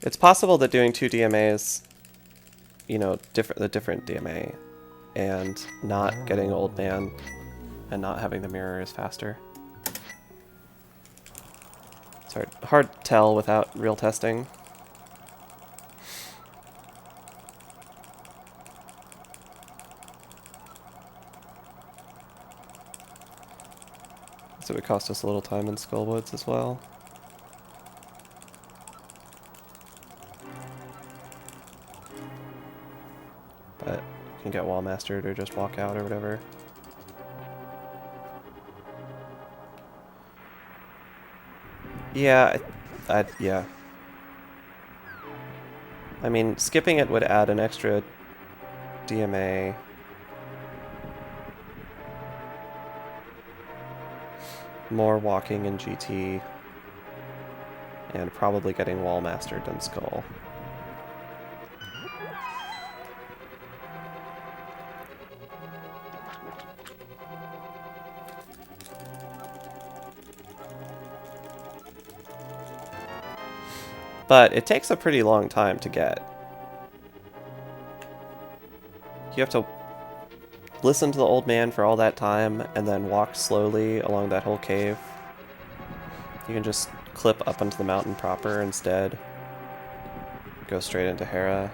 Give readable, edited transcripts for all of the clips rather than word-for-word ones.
It's possible that doing 2 DMAs, you know, the different DMA, and not getting Old Man and not having the mirror is faster. It's hard to tell without real testing. So it would cost us a little time in Skullwoods as well. But you can get wall mastered or just walk out or whatever. Yeah, yeah. I mean, skipping it would add an extra DMA. More walking in GT. And probably getting wall mastered in Skull. But it takes a pretty long time to get. You have to listen to the old man for all that time and then walk slowly along that whole cave. You can just clip up onto the mountain proper instead. Go straight into Hera.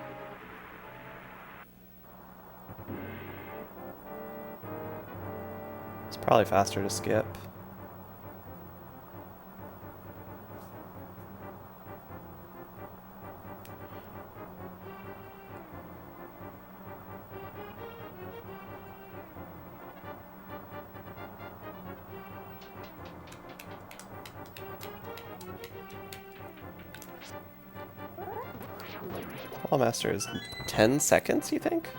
It's probably faster to skip. Wall Master is 10 seconds, you think?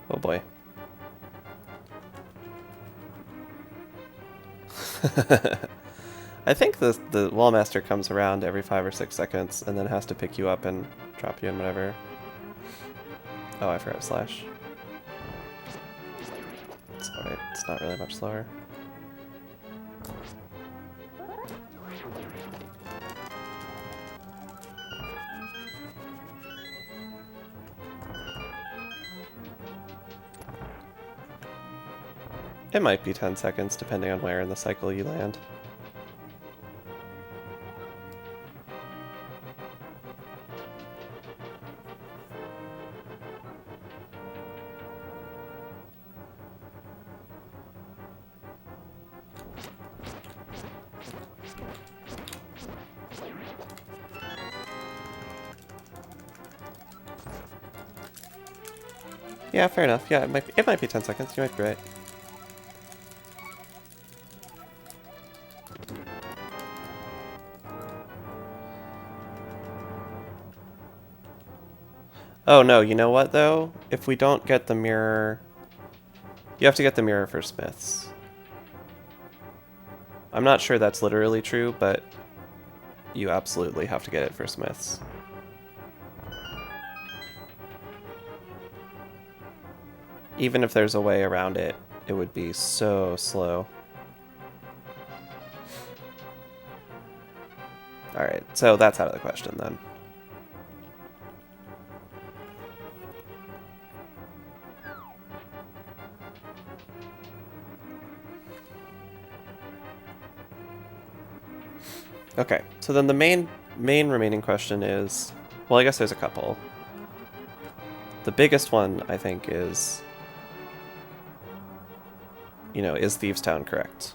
Oh boy. I think the Wall Master comes around every 5 or 6 seconds and then has to pick you up and drop you in whatever. Oh, I forgot Slash. It's alright, it's not really much slower. It might be 10 seconds, depending on where in the cycle you land. Yeah, fair enough. Yeah, it might be 10 seconds. You might be right. Oh no, you know what though? If we don't get the mirror... You have to get the mirror for Smiths. I'm not sure that's literally true, but you absolutely have to get it for Smiths. Even if there's a way around it, it would be so slow. Alright, so that's out of the question then. Okay, so then the main remaining question is... Well, I guess there's a couple. The biggest one, I think, is... You know, is Thieves' Town correct?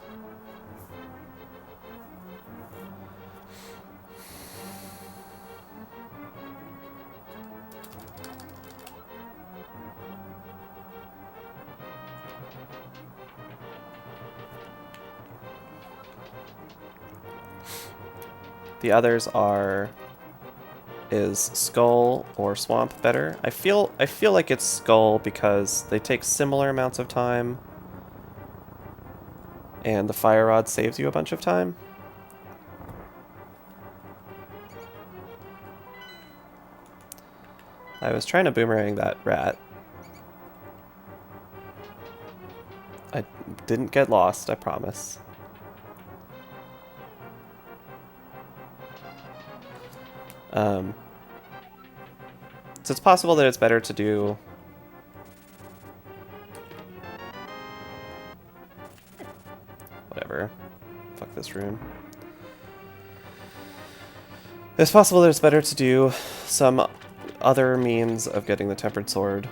The others are... Is Skull or Swamp better? I feel like it's Skull because they take similar amounts of time. And the Fire Rod saves you a bunch of time. I was trying to boomerang that rat. didn't get lost, I promise. So it's possible that it's better to do... Whatever. Fuck this room. It's possible that it's better to do some other means of getting the Tempered Sword.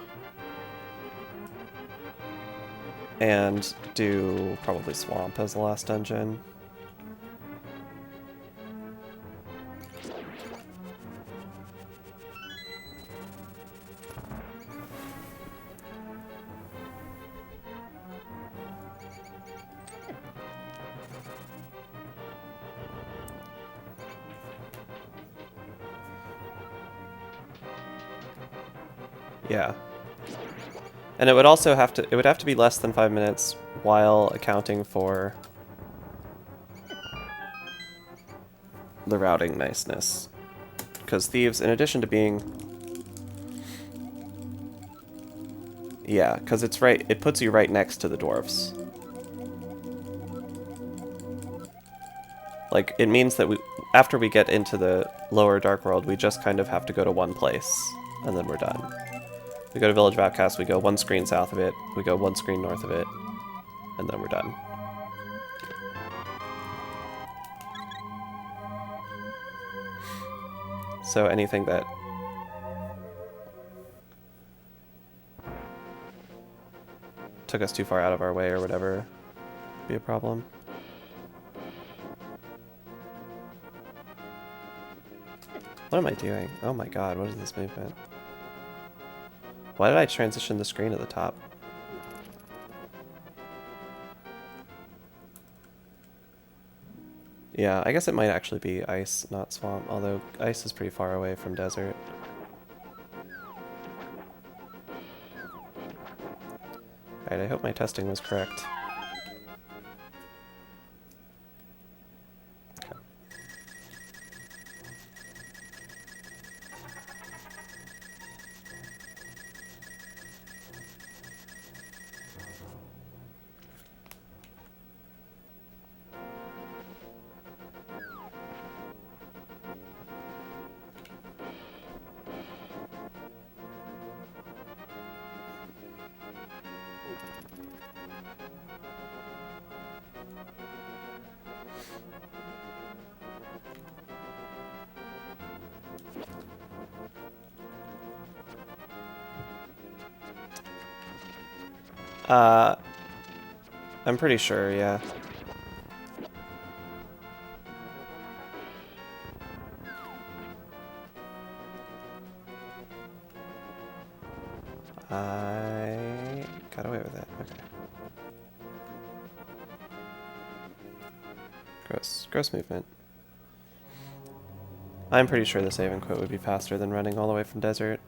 And do probably Swamp as the last dungeon. Yeah. And it would also have to, it would have to be less than 5 minutes while accounting for the routing niceness. Because thieves, in addition to being... Yeah, because it's right, it puts you right next to the dwarves. Like, it means that we, after we get into the lower Dark World, we just kind of have to go to one place, and then we're done. We go to Village of Outcasts, we go one screen south of it, we go one screen north of it, and then we're done. So anything that... took us too far out of our way or whatever would be a problem. What am I doing? Oh my god, what is this movement? Why did I transition the screen at the top? Yeah, I guess it might actually be ice, not swamp, although ice is pretty far away from desert. Alright, I hope my testing was correct. I'm pretty sure, yeah. I got away with it. Okay. Gross movement. I'm pretty sure the save and quit would be faster than running all the way from desert.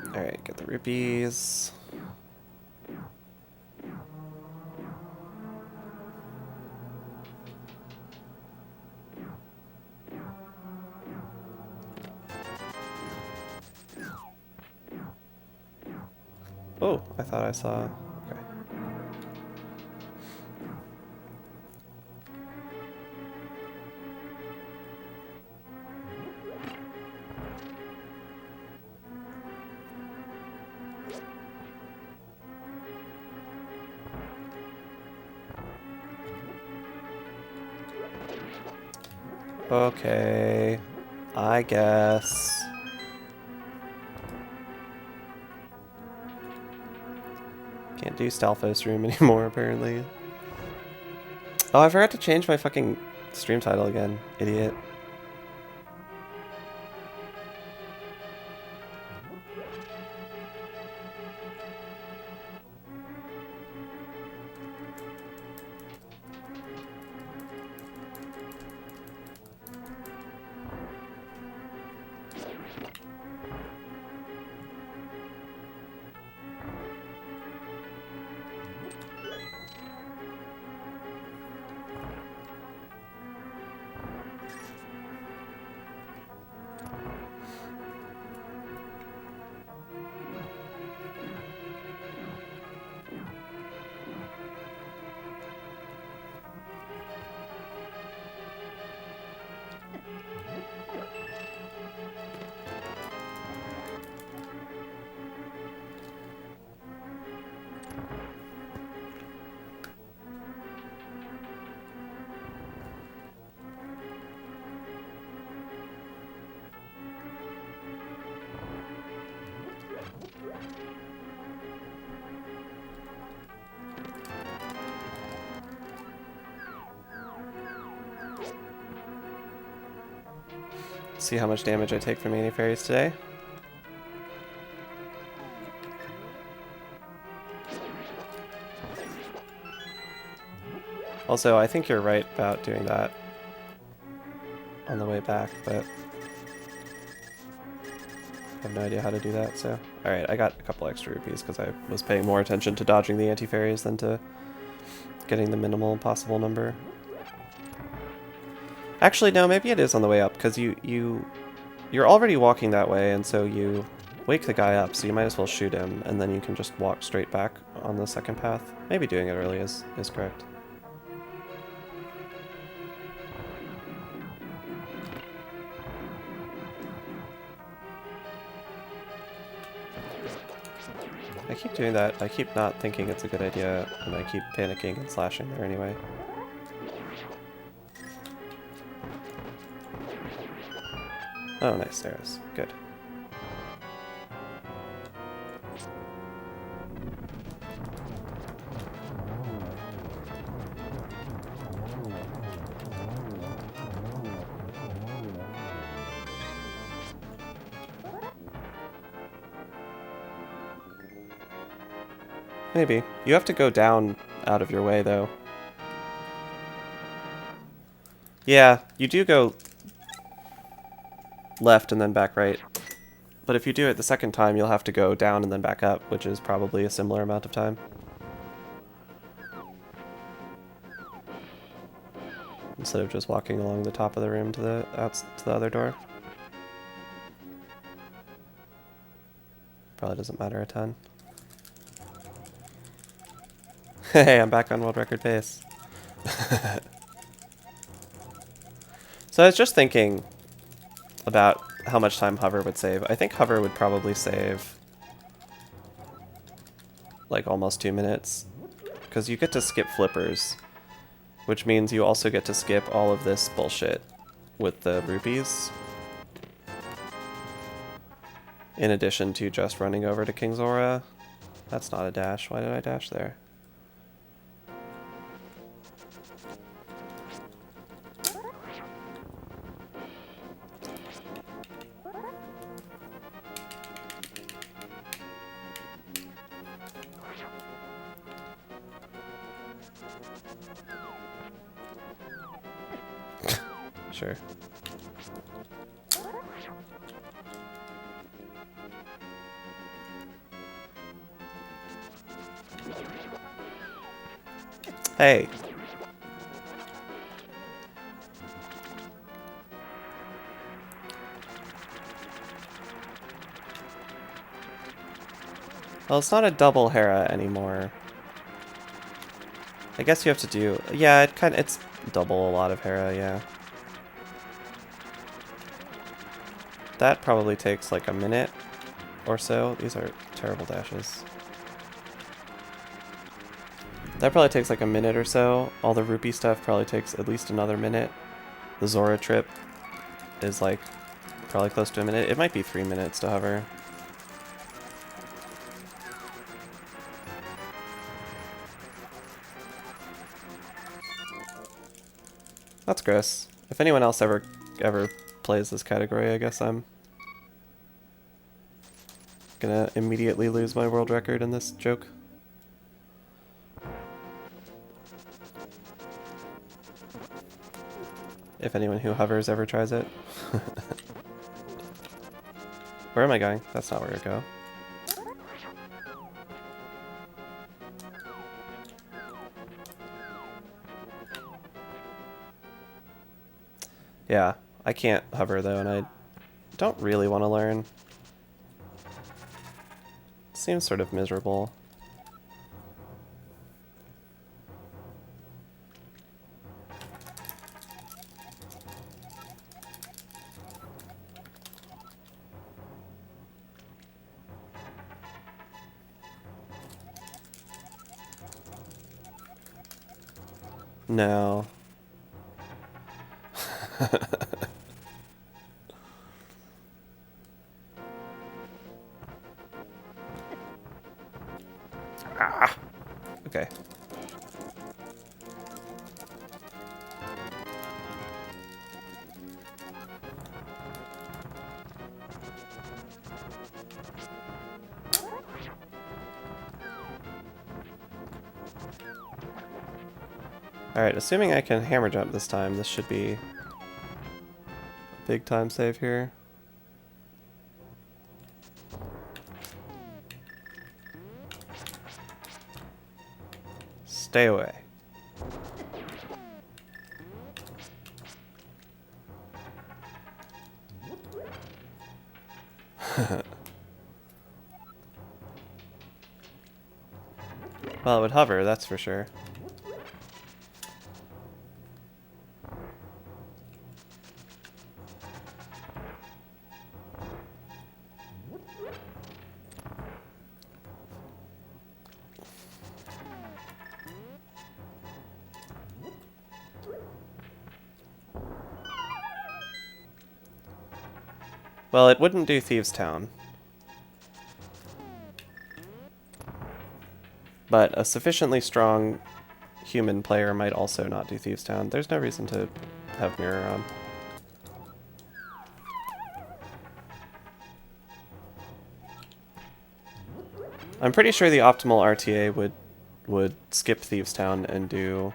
Alright, get the rupees. Oh, I thought I saw... Okay. Okay, I guess. Can't do Stalfos Room anymore, apparently. Oh, I forgot to change my fucking stream title again, idiot. See how much damage I take from anti-fairies today. Also, I think you're right about doing that on the way back, but I have no idea how to do that, so... Alright, I got a couple extra rupees because I was paying more attention to dodging the anti-fairies than to getting the minimal possible number. Actually, no, maybe it is on the way up, because you're already walking that way, and so you wake the guy up, so you might as well shoot him, and then you can just walk straight back on the second path. Maybe doing it early is correct. I keep doing that. I keep not thinking it's a good idea, and I keep panicking and slashing there anyway. Oh, nice arrows. Good. Maybe. You have to go down out of your way, though. Yeah, you do go left and then back right. But if you do it the second time, you'll have to go down and then back up, which is probably a similar amount of time. Instead of just walking along the top of the room to the other door. Probably doesn't matter a ton. Hey, I'm back on world record pace. So I was just thinking about how much time hover would save. I think hover would probably save like almost 2 minutes, because you get to skip flippers, which means you also get to skip all of this bullshit with the rupees, in addition to just running over to King Zora. That's not a dash. Why did I dash there? Sure. Hey. Well, it's not a double Hera anymore. I guess you have to do... Yeah, it's double a lot of Hera, yeah. That probably takes like a minute or so. These are terrible dashes. That probably takes like a minute or so. All the rupee stuff probably takes at least another minute. The Zora trip is like probably close to a minute. It might be 3 minutes to hover. That's gross. If anyone else ever plays this category, I guess I'm gonna immediately lose my world record in this joke. If anyone who hovers ever tries it. Where am I going? That's not where to go. Yeah, I can't hover though, and I don't really want to learn. Seems sort of miserable. No. Ah. Okay. Alright, assuming I can hammer jump this time, this should be a big time save here. Stay away. Well, it would hover, that's for sure. Well, it wouldn't do Thieves' Town. But a sufficiently strong human player might also not do Thieves' Town. There's no reason to have Mirror on. I'm pretty sure the optimal RTA would skip Thieves' Town and do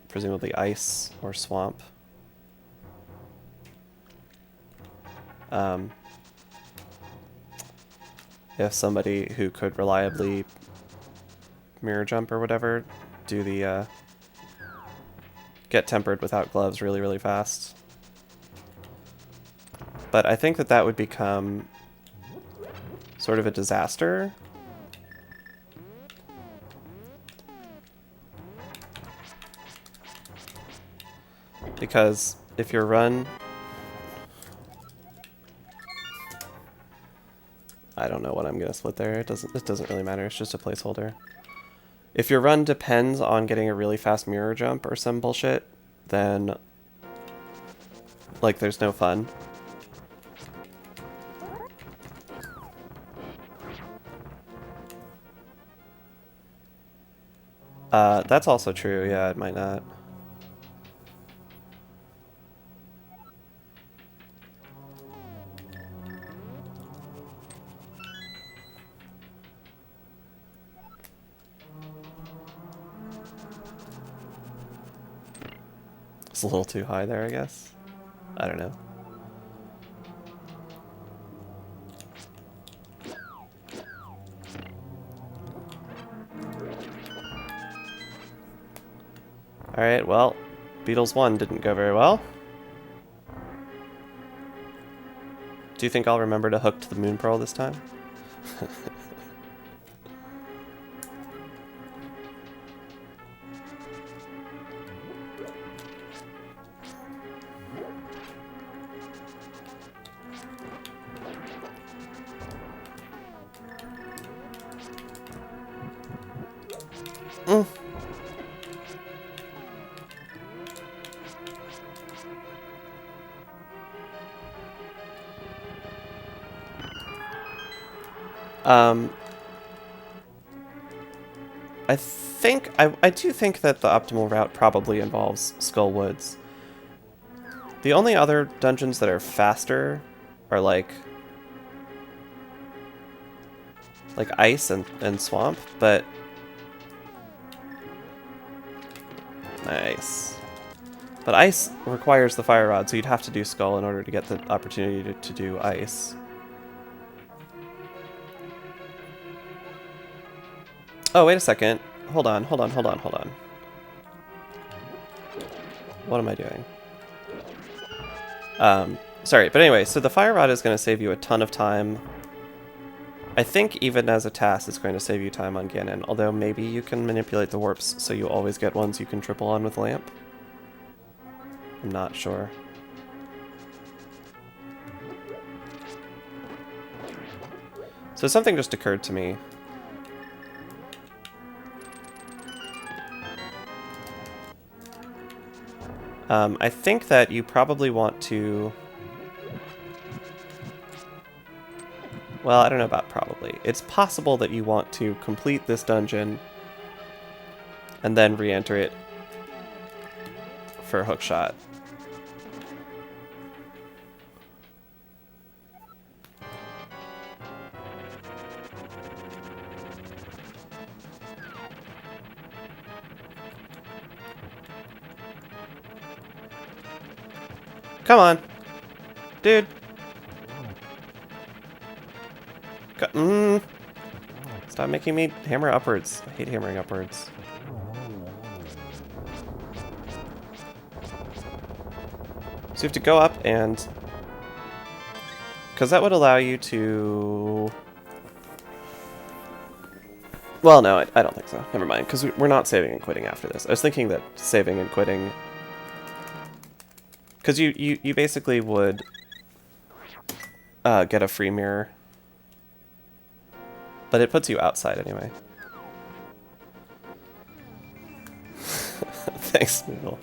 presumably Ice or Swamp. If somebody who could reliably mirror jump or whatever, do the get tempered without gloves really, really fast. But I think that that would become sort of a disaster. Because if your run... I don't know what I'm gonna split there. It doesn't really matter. It's just a placeholder. If your run depends on getting a really fast mirror jump or some bullshit, then like there's no fun. That's also true. Yeah, it might not. It's a little too high there, I guess. I don't know. Alright, well, Beatles 1 didn't go very well. Do you think I'll remember to hook to the Moon Pearl this time? I do think that the optimal route probably involves Skull Woods. The only other dungeons that are faster are like Ice and Swamp, but nice. But Ice requires the Fire Rod, so you'd have to do Skull in order to get the opportunity to do Ice. Oh, wait a second. Hold on. What am I doing? Sorry, but anyway, so the Fire Rod is going to save you a ton of time. I think even as a task, it's going to save you time on Ganon, although maybe you can manipulate the warps so you always get ones you can triple on with Lamp. I'm not sure. So something just occurred to me. I think that you probably want to... Well, I don't know about probably. It's possible that you want to complete this dungeon and then re-enter it for a hookshot. Come on. Dude. Stop making me hammer upwards. I hate hammering upwards. So you have to go up and... Because that would allow you to... Well, no, I don't think so. Never mind, because we're not saving and quitting after this. I was thinking that saving and quitting... Because you basically would get a free mirror. But it puts you outside anyway. Thanks, Noodle.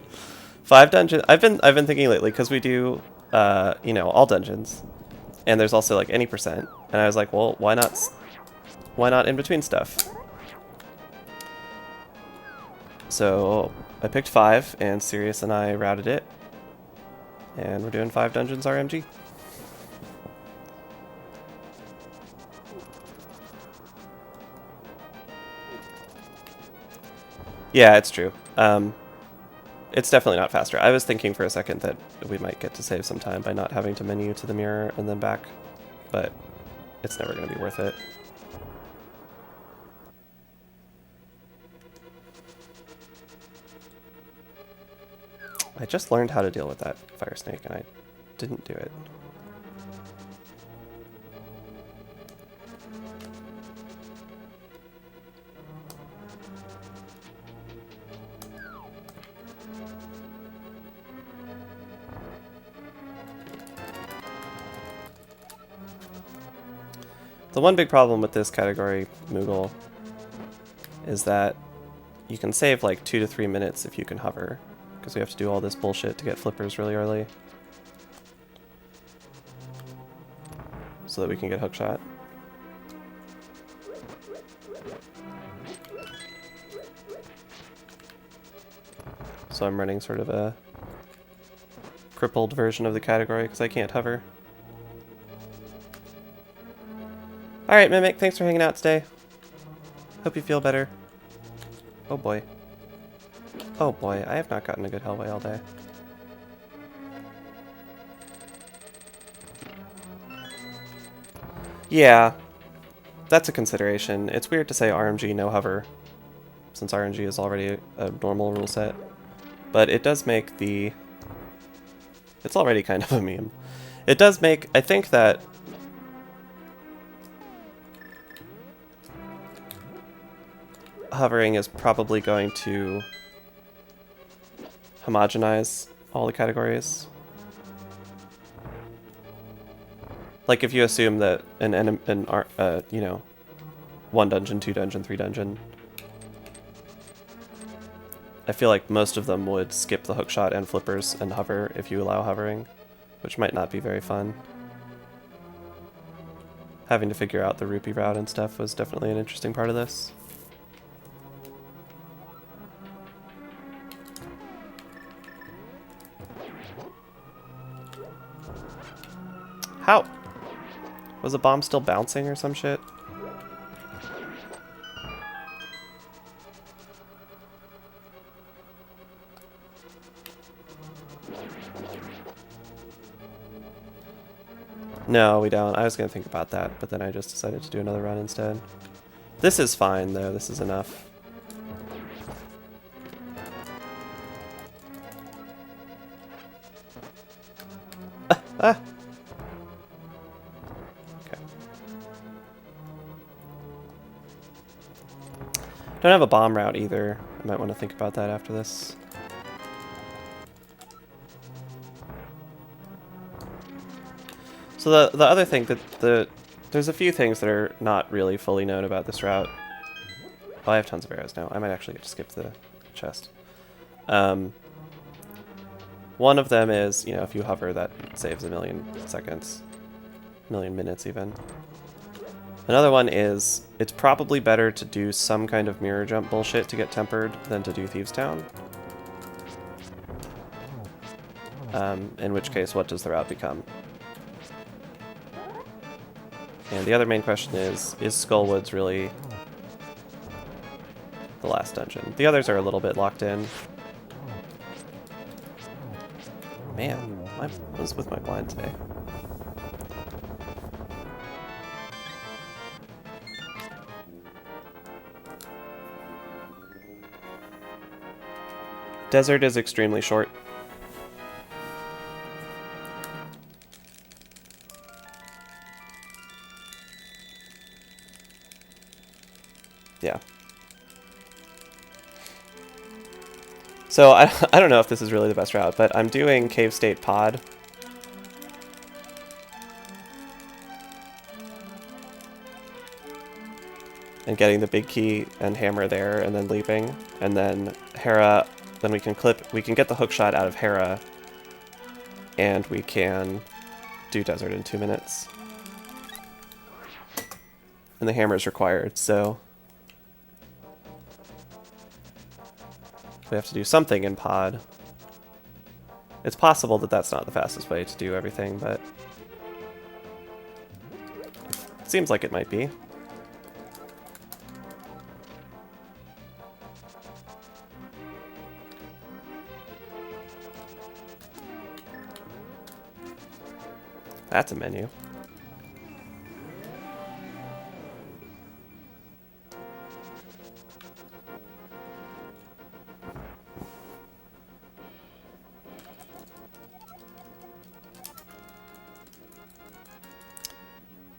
5 dungeons. I've been thinking lately because we do, you know, all dungeons, and there's also like any percent. And I was like, well, why not in between stuff? So I picked 5, and Sirius and I routed it, and we're doing 5 Dungeons RMG. Yeah, it's true. It's definitely not faster. I was thinking for a second that we might get to save some time by not having to menu to the mirror and then back, but it's never going to be worth it. I just learned how to deal with that fire snake and I didn't do it. The one big problem with this category, Moogle, is that you can save like 2 to 3 minutes if you can hover, because we have to do all this bullshit to get flippers really early, so that we can get hookshot. So I'm running sort of a crippled version of the category because I can't hover. Alright, Mimic, thanks for hanging out today. Hope you feel better. Oh boy. Oh boy, I have not gotten a good hellway all day. Yeah, that's a consideration. It's weird to say RMG no hover, since RNG is already a normal rule set. But it does make the... It's already kind of a meme. It does make... I think that... hovering is probably going to homogenize all the categories. Like if you assume that you know, 1 dungeon, 2 dungeon, 3 dungeon, I feel like most of them would skip the hookshot and flippers and hover if you allow hovering, which might not be very fun. Having to figure out the rupee route and stuff was definitely an interesting part of this. How? Was the bomb still bouncing or some shit? No, we don't. I was gonna think about that, but then I just decided to do another run instead. This is fine, though. This is enough. Ah! Don't have a bomb route either. I might want to think about that after this. So the other thing that there's a few things that are not really fully known about this route. Oh, I have tons of arrows now. I might actually get to skip the chest. One of them is, you know, if you hover, that saves 1,000,000 seconds, 1,000,000 minutes even. Another one is, it's probably better to do some kind of mirror jump bullshit to get tempered than to do Thieves' Town. In which case, what does the route become? And the other main question is Skullwoods really the last dungeon? The others are a little bit locked in. Man, I was with my blind today. Desert is extremely short. Yeah. So I don't know if this is really the best route, but I'm doing Cave State Pod. And getting the big key and hammer there, and then leaping, and then Hera. Then we can get the hook shot out of Hera, and we can do Desert in 2 minutes. And the hammer is required, so we have to do something in Pod. It's possible that that's not the fastest way to do everything, but it seems like it might be. That's a menu.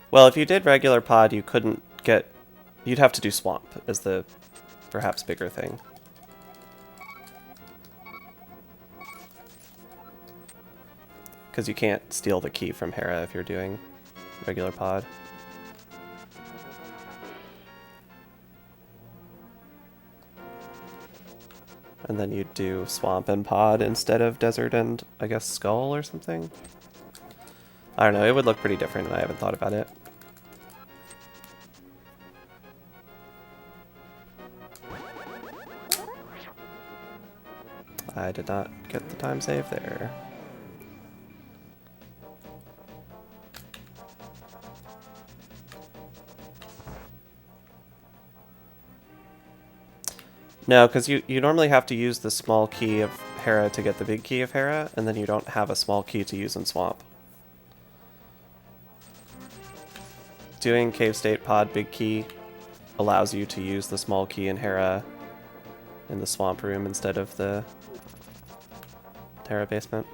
Well, if you did regular pod, you couldn't get... You'd have to do swamp as the perhaps bigger thing. Because you can't steal the key from Hera if you're doing regular pod. And then you'd do swamp and pod instead of desert and, I guess, skull or something? I don't know, it would look pretty different and I haven't thought about it. I did not get the time save there. No, because you normally have to use the small key of Hera to get the big key of Hera, and then you don't have a small key to use in Swamp. Doing Cave State Pod Big Key allows you to use the small key in Hera in the Swamp Room instead of the Hera basement.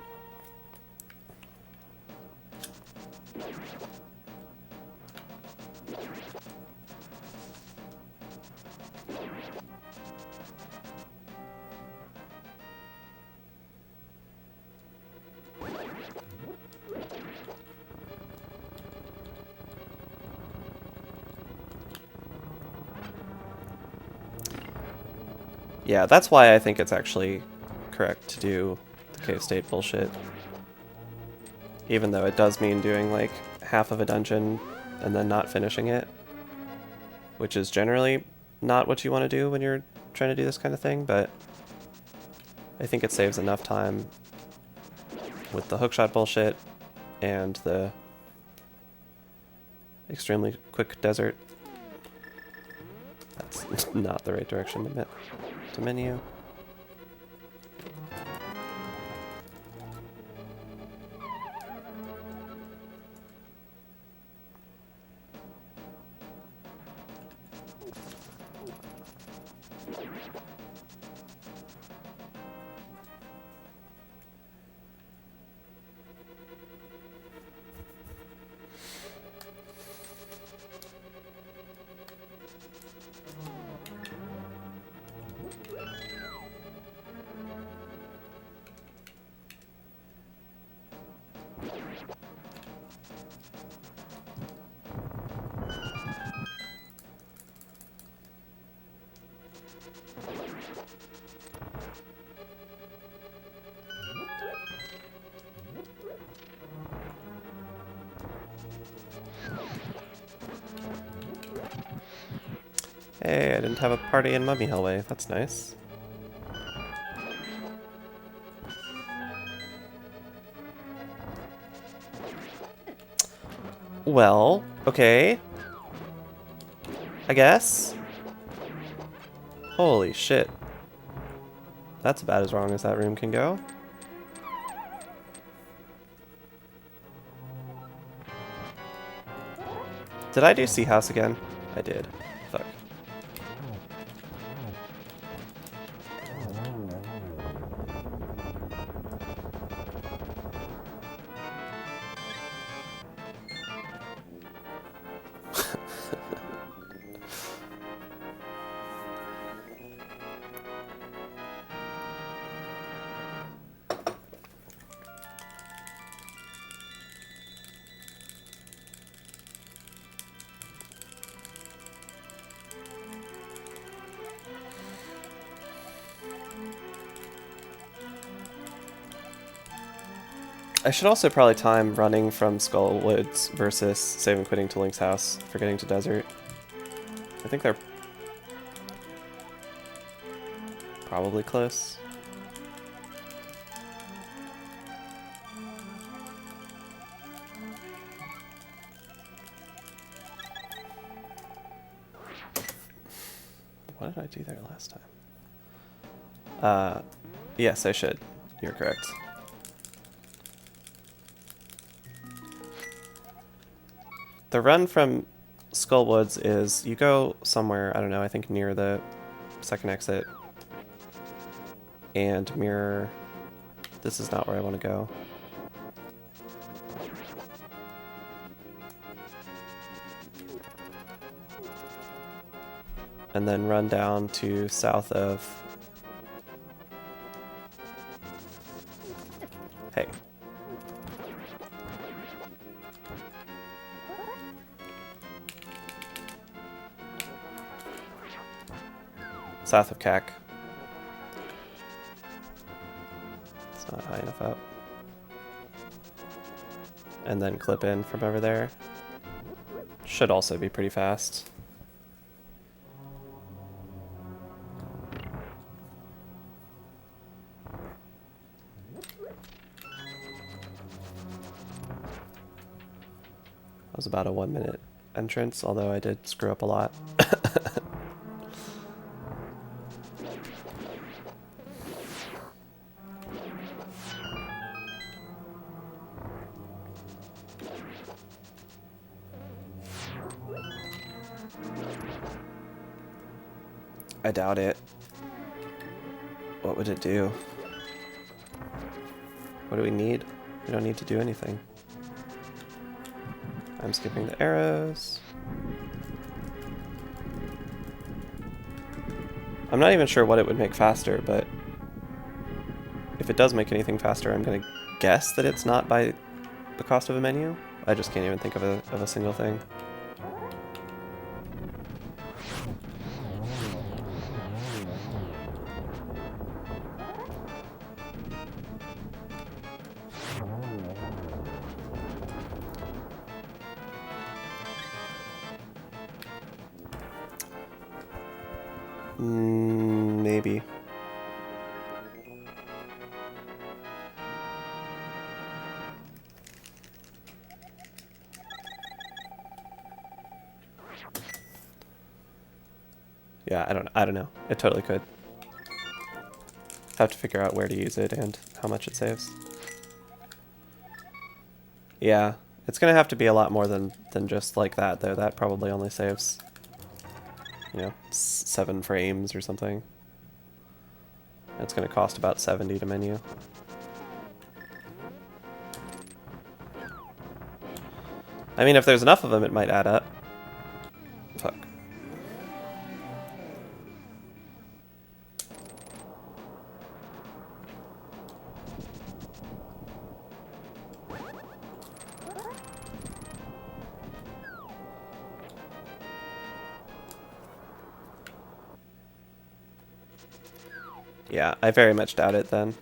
Yeah, that's why I think it's actually correct to do the Cave State bullshit. Even though it does mean doing like half of a dungeon and then not finishing it. Which is generally not what you want to do when you're trying to do this kind of thing, but I think it saves enough time with the hookshot bullshit and the extremely quick desert. That's not the right direction to menu. Hey, I didn't have a party in Mummy Hellway. That's nice. Well, okay. I guess. Holy shit. That's about as wrong as that room can go. Did I do Sea House again? I did. Fuck. I should also probably time running from Skull Woods versus save and quitting to Link's house for getting to Desert. I think they're probably close. What did I do there last time? Yes, I should. You're correct. The run from Skull Woods is you go somewhere, I don't know, I think near the second exit. And mirror. This is not where I want to go. And then run down to south of... Hey. South of Cac. It's not high enough up. And then clip in from over there. Should also be pretty fast. That was about a 1 minute entrance, although I did screw up a lot. I doubt it. What would it do? What do we need? We don't need to do anything. I'm skipping the arrows. I'm not even sure what it would make faster, but if it does make anything faster, I'm gonna guess that it's not by the cost of a menu. I just can't even think of a single thing. Maybe. Yeah, I don't know. It totally could. Have to figure out where to use it and how much it saves. Yeah, it's gonna have to be a lot more than just like that, though. That probably only saves, you know, 7 frames or something. It's gonna cost about 70 to menu. I mean, if there's enough of them, it might add up. Fuck. Yeah, I very much doubt it then.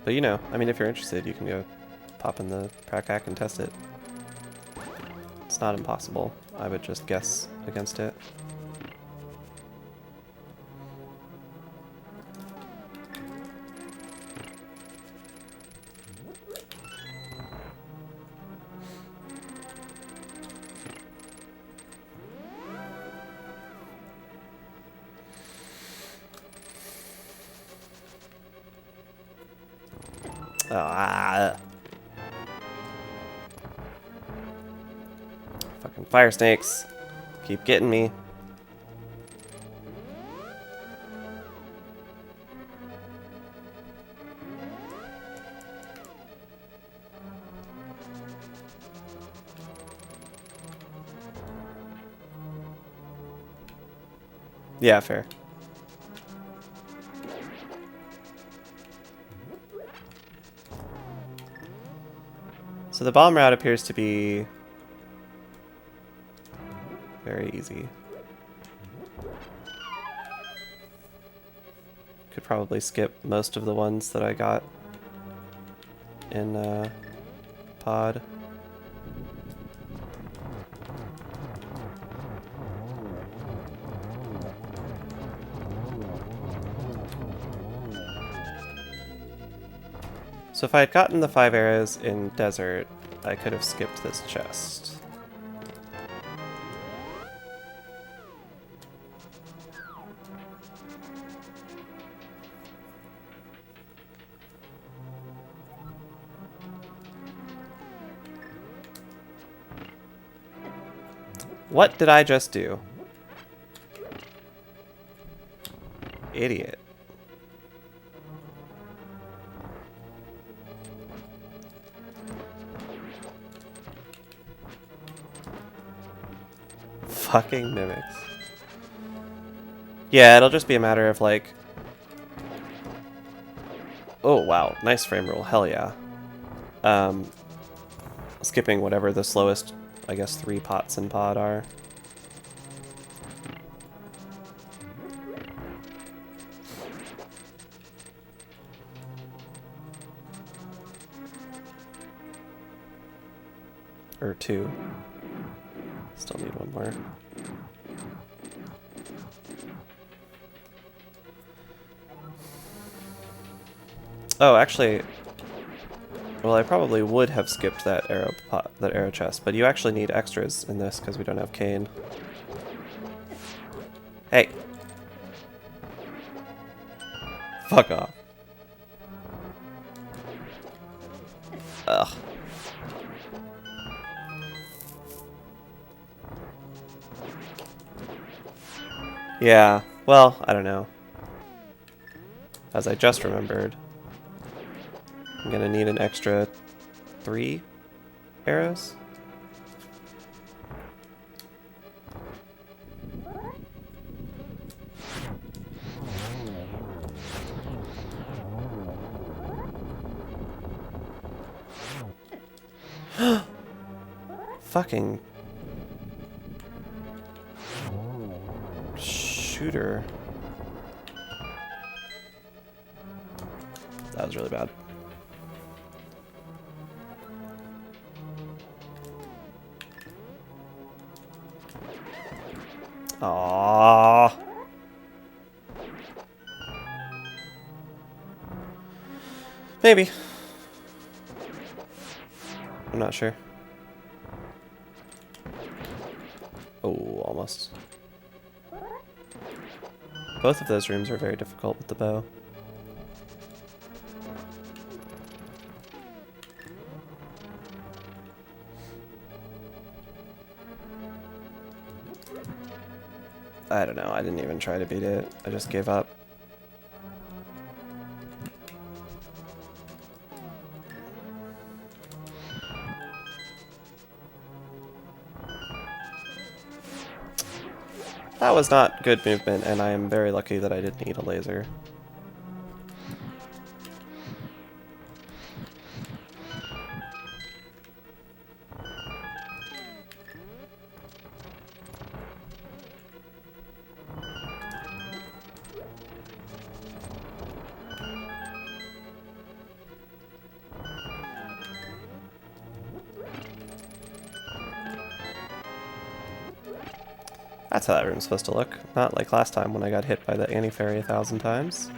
But you know, I mean, if you're interested, you can go pop in the prac hack and test it. It's not impossible. I would just guess against it. Ah. Fucking fire snakes. Keep getting me. Yeah, fair. So the bomb route appears to be very easy. Could probably skip most of the ones that I got in pod. So if I had gotten the 5 arrows in desert, I could have skipped this chest. What did I just do? Idiot. Fucking mimics. Yeah, it'll just be a matter of like... Oh, wow. Nice frame roll. Hell yeah. Skipping whatever the slowest, I guess, 3 pots in pod are. Or 2. Still need one more. Oh, actually... Well, I probably would have skipped that arrow chest, but you actually need extras in this because we don't have cane. Hey! Fuck off. Ugh. Yeah, well, I don't know. As I just remembered, I'm gonna need an extra 3 arrows. Fucking shooter. That was really bad. Aww. Maybe. I'm not sure. Oh, almost. Both of those rooms are very difficult with the bow. I don't know, I didn't even try to beat it. I just gave up. That was not good movement, and I am very lucky that I didn't need a laser. That's how that room's supposed to look. Not like last time when I got hit by the anti-fairy 1,000 times.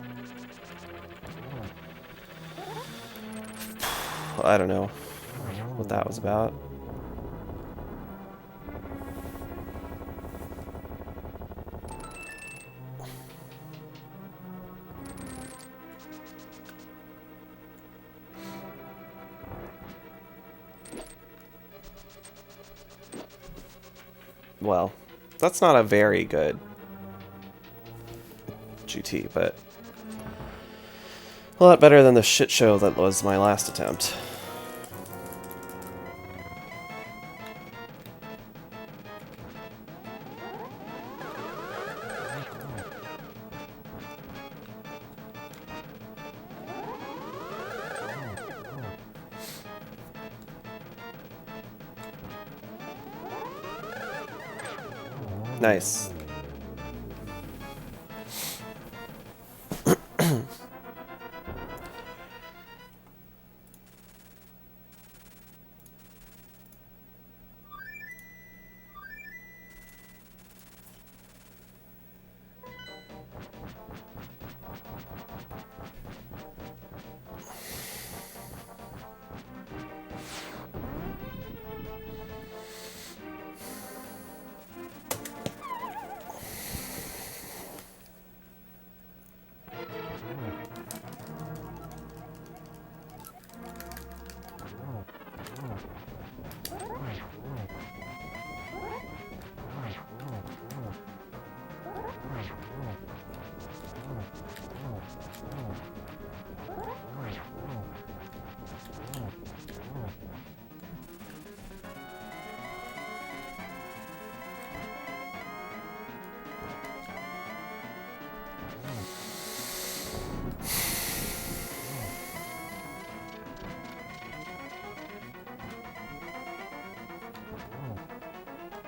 I don't know what that was about. well, that's not a very good GT, but a lot better than the shit show that was my last attempt. Nice.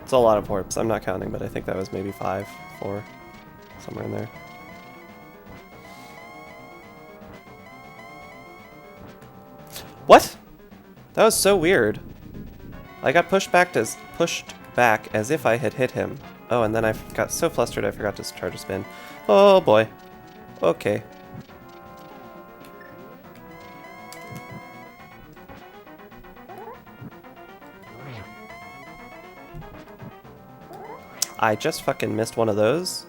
It's a lot of warps. I'm not counting, but I think that was maybe 5, 4, somewhere in there. What? That was so weird. I got pushed back as if I had hit him. Oh, and then I got so flustered I forgot to charge a spin. Oh boy. Okay. I just fucking missed one of those.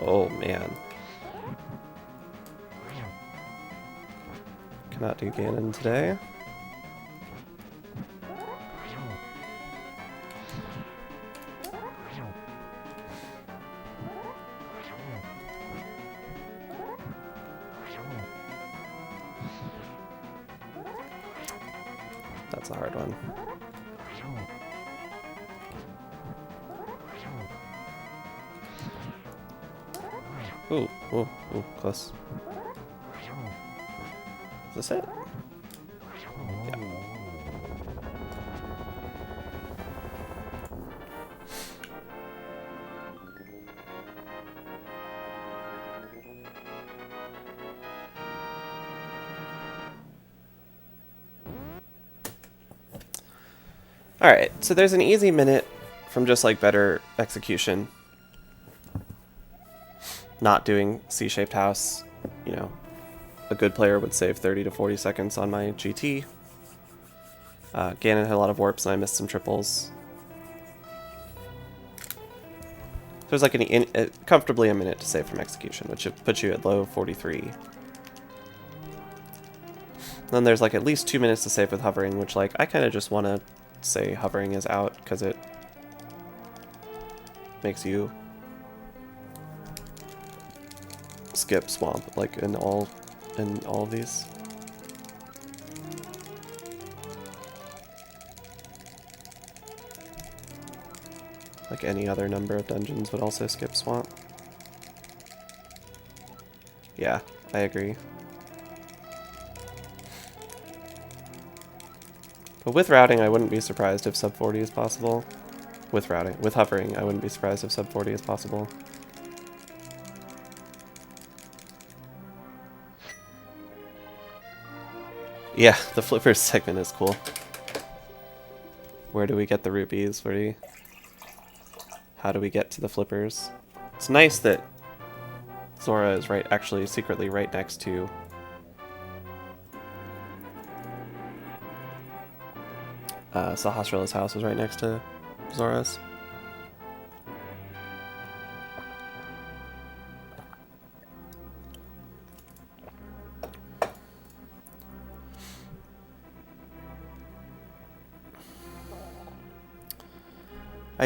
Oh man. Cannot do Ganon today. That's a hard one. Ooh, ooh, ooh, close. Is this it? Yeah. Alright, so there's an easy minute from just like better execution. Not doing C-shaped house, you know, a good player would save 30 to 40 seconds on my GT. Ganon had a lot of warps and I missed some triples. There's like comfortably a minute to save from execution, which puts you at low 43. Then there's like at least 2 minutes to save with hovering, which like I kind of just want to say hovering is out because it makes you skip swamp like in all of these. Like any other number of dungeons would also skip swamp. Yeah, I agree. But with routing, I wouldn't be surprised if sub 40 is possible. With routing, with hovering, I wouldn't be surprised if sub 40 is possible. Yeah, the flippers segment is cool. Where do we get the rupees? How do we get to the flippers? It's nice that Zora is actually secretly right next to Sahasrara's house is right next to Zora's.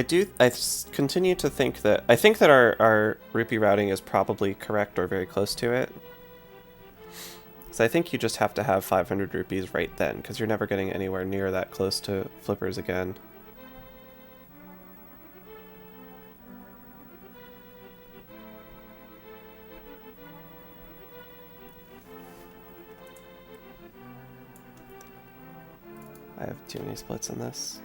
continue to think that... I think that our rupee routing is probably correct or very close to it. So I think you just have to have 500 rupees right then, because you're never getting anywhere near that close to flippers again. I have too many splits in this.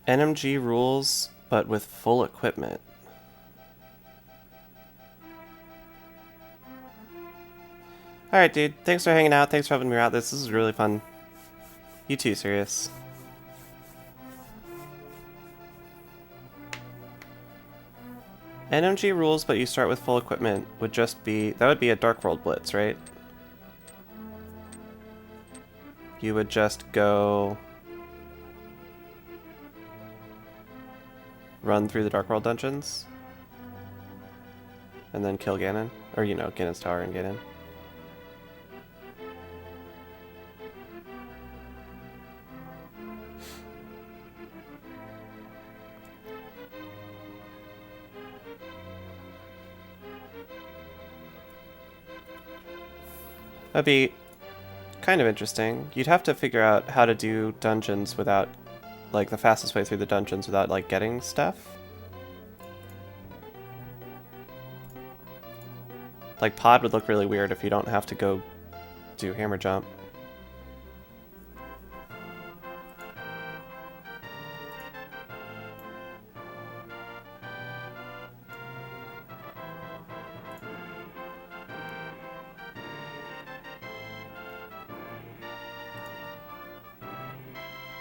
NMG rules, but with full equipment. Alright, dude. Thanks for hanging out. Thanks for helping me out. This is really fun. You too, Sirius. NMG rules, but you start with full equipment would just be... That would be a Dark World Blitz, right? You would just go... run through the Dark World dungeons, and then kill Ganon. Or, you know, Ganon's Tower and get in. That'd be kind of interesting. You'd have to figure out how to do dungeons without... like, the fastest way through the dungeons without, like, getting stuff. Like, Pod would look really weird if you don't have to go do hammer jump.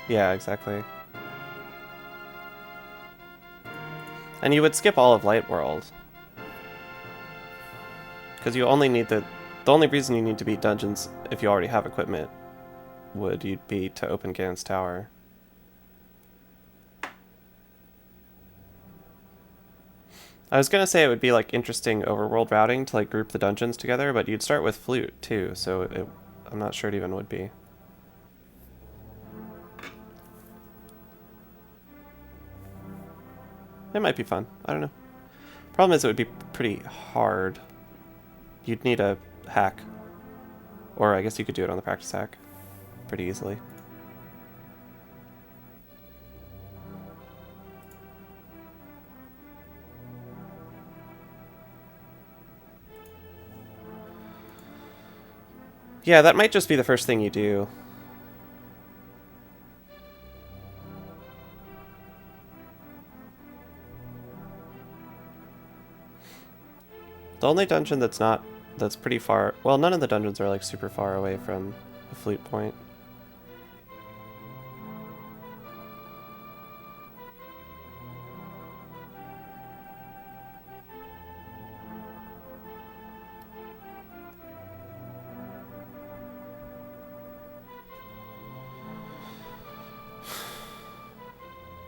Yeah, exactly. And you would skip all of Light World. Because you only need the only reason you need to beat dungeons if you already have equipment would be to open Ganon's Tower. I was gonna say it would be like interesting overworld routing to like group the dungeons together, but you'd start with Flute too, so I'm not sure it even would be. It might be fun. I don't know. Problem is it would be pretty hard. You'd need a hack. Or I guess you could do it on the practice hack pretty easily. Yeah, that might just be the first thing you do. The only dungeon that's pretty far... Well, none of the dungeons are like super far away from the Flute Point.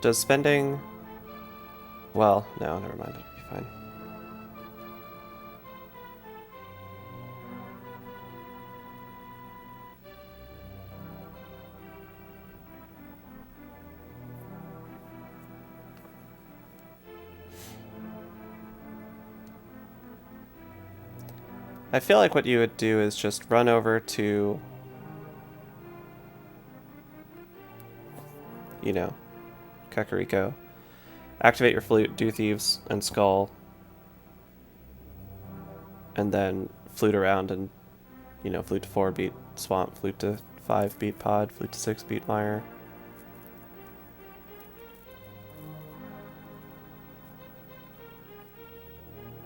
Does spending... Well, no, never mind. It'll be fine. I feel like what you would do is just run over to, you know, Kakariko, Activate your flute, do thieves and skull, and then flute around and, you know, flute to 4 beat swamp, flute to 5 beat pod, flute to 6 beat mire.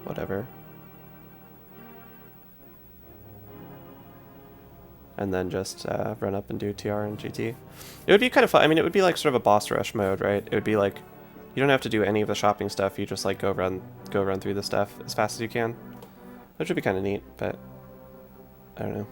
Whatever. And then just run up and do TR and GT. It would be kind of fun. I mean, it would be like sort of a boss rush mode, right? It would be like, you don't have to do any of the shopping stuff. You just like go run through the stuff as fast as you can, which would be kind of neat. But I don't know.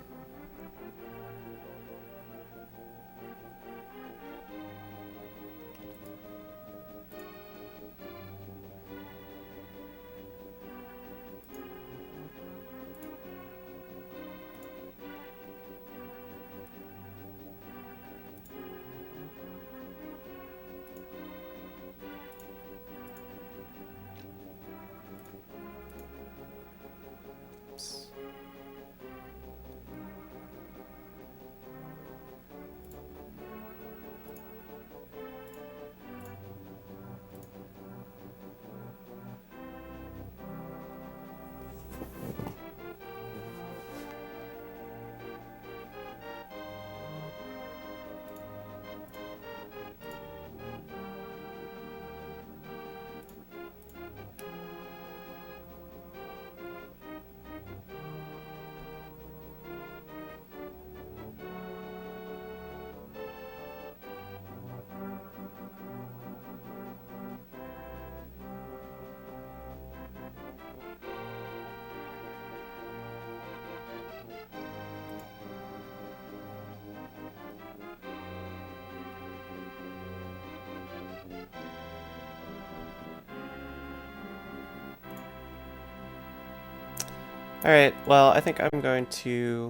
Alright, well, I think I'm going to